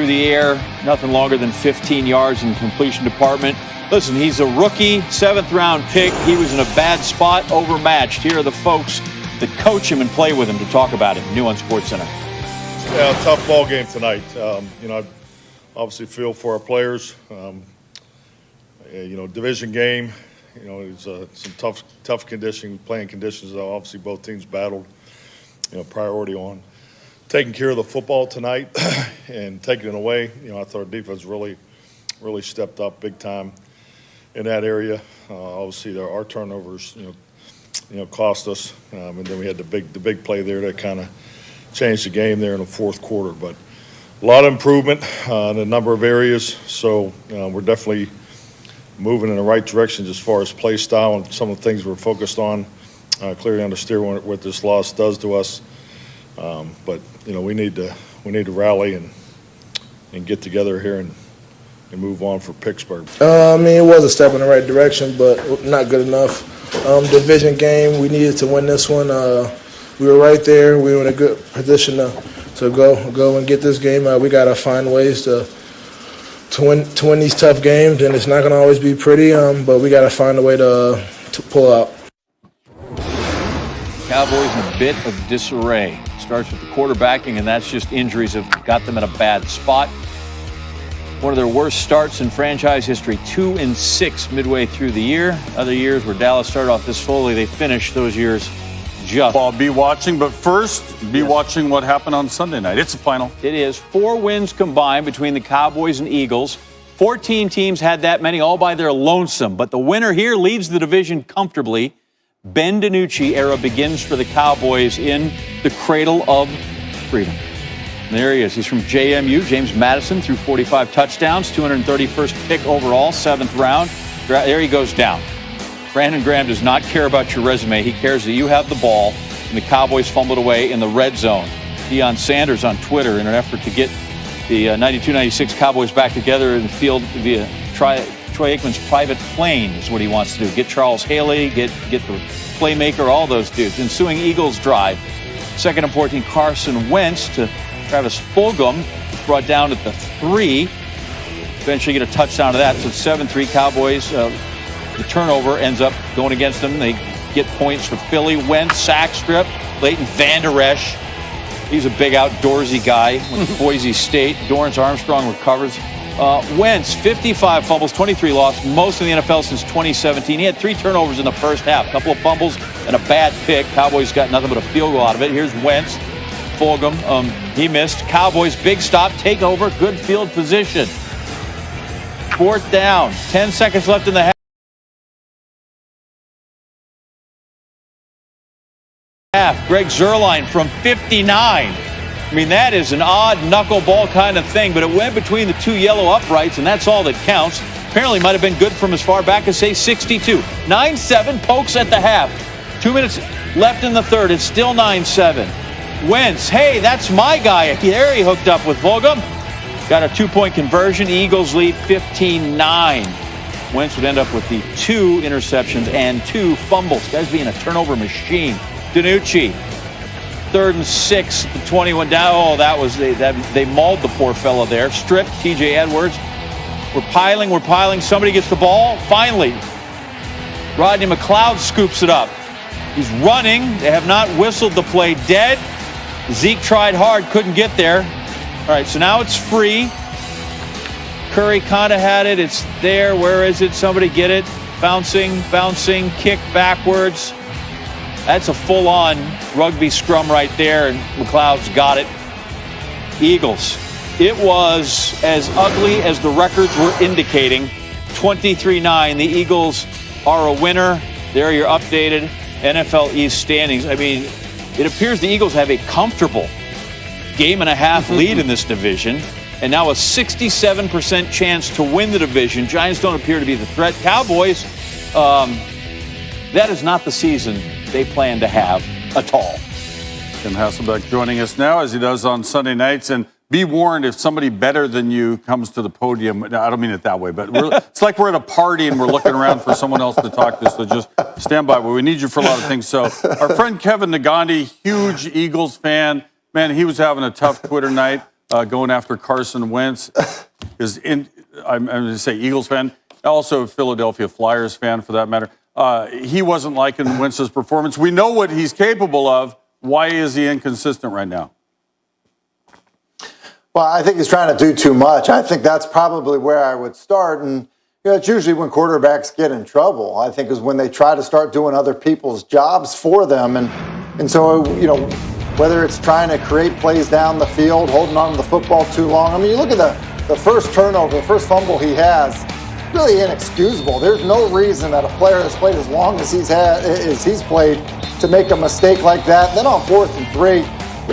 through the air, nothing longer than 15 yards in completion department. Listen, he's a rookie, 7th-round pick. He was in a bad spot, overmatched. Here are the folks that coach him and play with him to talk about him. New on SportsCenter. Yeah, tough ball game tonight. I obviously feel for our players. Division game. It's some tough playing conditions. Obviously, both teams battled. Priority on taking care of the football tonight and taking it away. I thought our defense really stepped up big time in that area. Obviously, our turnovers, cost us, and then we had the big play there that kind of changed the game there in the fourth quarter. But a lot of improvement in a number of areas. So we're definitely moving in the right direction as far as play style and some of the things we're focused on. Clearly understand what this loss does to us, but we need to rally and get together here and move on for Pittsburgh. It was a step in the right direction, but not good enough. Division game, we needed to win this one. We were right there. We were in a good position to go and get this game. We got to find ways to win these tough games, and it's not going to always be pretty, but we got to find a way to pull out. Cowboys in a bit of disarray. Starts with the quarterbacking, and that's just injuries have got them in a bad spot. One of their worst starts in franchise history, 2-6 midway through the year. Other years where Dallas started off this slowly, they finished those years just. I'll be watching, but first, watching what happened on Sunday night. It's a final. It is 4 wins combined between the Cowboys and Eagles. 14 teams had that many all by their lonesome, but the winner here leads the division comfortably. Ben DiNucci era begins for the Cowboys in the cradle of freedom. And there he is. He's from JMU, James Madison, threw 45 touchdowns, 231st pick overall, 7th round. There he goes down. Brandon Graham does not care about your resume. He cares that you have the ball, and the Cowboys fumbled away in the red zone. Deion Sanders on Twitter, in an effort to get the 92-96 Cowboys back together in the field via Troy Aikman's private plane is what he wants to do. Get Charles Haley, get the playmaker, all those dudes. Ensuing Eagles drive. 2nd and 14, Carson Wentz to Travis Fulgham, brought down at the 3. Eventually get a touchdown to that. So it's 7-3 Cowboys. The turnover ends up going against them. They get points for Philly. Wentz, sack strip. Leighton Vander Esch. He's a big outdoorsy guy with Boise State. Dorrance Armstrong recovers. Wentz, 55 fumbles, 23 lost, most in the NFL since 2017. He had 3 turnovers in the first half, a couple of fumbles and a bad pick. Cowboys got nothing but a field goal out of it. Here's Wentz. Fulgham, he missed. Cowboys, big stop, take over, good field position. 4th down, 10 seconds left in the half. Greg Zuerlein from 59. That is an odd knuckleball kind of thing, but it went between the 2 yellow uprights, and that's all that counts. Apparently might have been good from as far back as, say, 62. 9-7, Pokes at the half. 2 minutes left in the third. It's still 9-7. Wentz, hey, that's my guy. There he hooked up with Fulgham. Got a 2-point conversion. Eagles lead 15-9. Wentz would end up with the 2 interceptions and 2 fumbles. Guy's being a turnover machine. DiNucci, 3rd and 6, the 21 down. Oh, they mauled the poor fellow there. Stripped, TJ Edwards. We're piling. Somebody gets the ball. Finally, Rodney McLeod scoops it up. He's running. They have not whistled the play dead. Zeke tried hard, couldn't get there. All right, so now it's free. Curry kind of had it. It's there. Where is it? Somebody get it. Bouncing, kick backwards. That's a full-on rugby scrum right there, and McLeod's got it. Eagles. It was as ugly as the records were indicating. 23-9. The Eagles are a winner. There are your updated NFL East standings. It appears the Eagles have a comfortable game-and-a-half lead in this division, and now a 67% chance to win the division. Giants don't appear to be the threat. Cowboys, that is not the season they plan to have at all. Tim Hasselbeck joining us now, as he does on Sunday nights. And be warned, if somebody better than you comes to the podium, I don't mean it that way, but it's like we're at a party and we're looking around for someone else to talk to, so just stand by. We need you for a lot of things. So our friend Kevin Nagandi, huge Eagles fan. Man, he was having a tough Twitter night. going after Carson Wentz. I'm going to say Eagles fan, also Philadelphia Flyers fan for that matter. He wasn't liking Wentz's performance. We know what he's capable of. Why is he inconsistent right now? Well, I think he's trying to do too much. I think that's probably where I would start. And it's usually when quarterbacks get in trouble, I think, is when they try to start doing other people's jobs for them. And so, whether it's trying to create plays down the field, holding on to the football too long. I mean, you look at the first turnover, the first fumble he has, really inexcusable. There's no reason that a player that's played as long as he's played to make a mistake like that. Then on 4th and 3,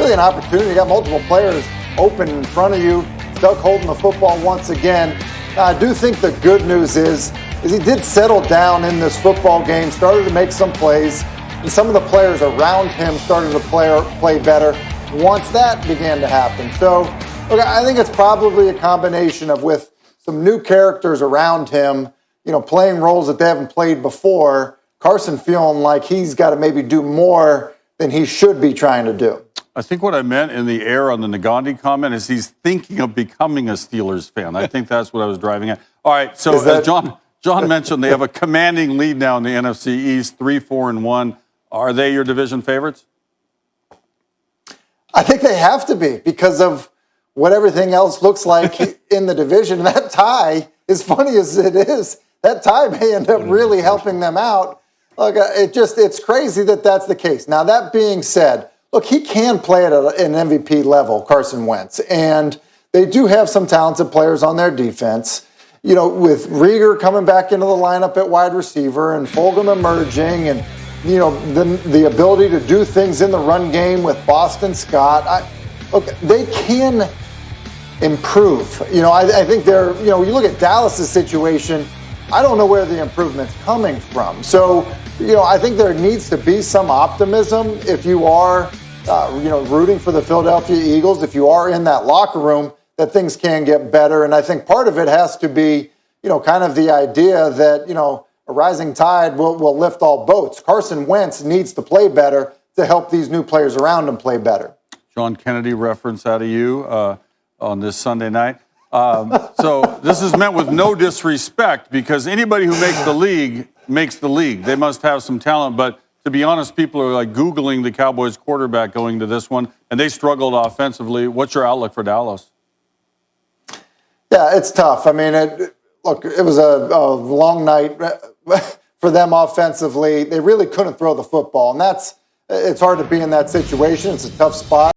really an opportunity. You got multiple players open in front of you. Stuck holding the football once again. Now, I do think the good news is he did settle down in this football game, started to make some plays, and some of the players around him started to play better once that began to happen. So, look, I think it's probably a combination of with some new characters around him, playing roles that they haven't played before, Carson feeling like he's got to maybe do more than he should be trying to do. I think what I meant in the air on the Nagandi comment is he's thinking of becoming a Steelers fan. I think that's what I was driving at. All right, so as John mentioned, they have a commanding lead now in the NFC East, 3-4-1. Are they your division favorites? I think they have to be because of what everything else looks like in the division. And that tie, as funny as it is, that tie may end up really helping them out. Look, it's crazy that that's the case. Now, that being said, look, he can play at an MVP level, Carson Wentz, and they do have some talented players on their defense. With Rieger coming back into the lineup at wide receiver and Fulgham emerging and, the ability to do things in the run game with Boston Scott. Look, they can improve. I think they're, you look at Dallas's situation, I don't know where the improvement's coming from. So, I think there needs to be some optimism if you are, rooting for the Philadelphia Eagles, if you are in that locker room, that things can get better. And I think part of it has to be, kind of the idea that, a rising tide will lift all boats. Carson Wentz needs to play better to help these new players around him play better. John Kennedy reference out of you on this Sunday night. So this is meant with no disrespect because anybody who makes the league. They must have some talent. But to be honest, people are like Googling the Cowboys quarterback going to this one, and they struggled offensively. What's your outlook for Dallas? Yeah, it's tough. I mean, it was a long night for them offensively. They really couldn't throw the football, and it's hard to be in that situation. It's a tough spot.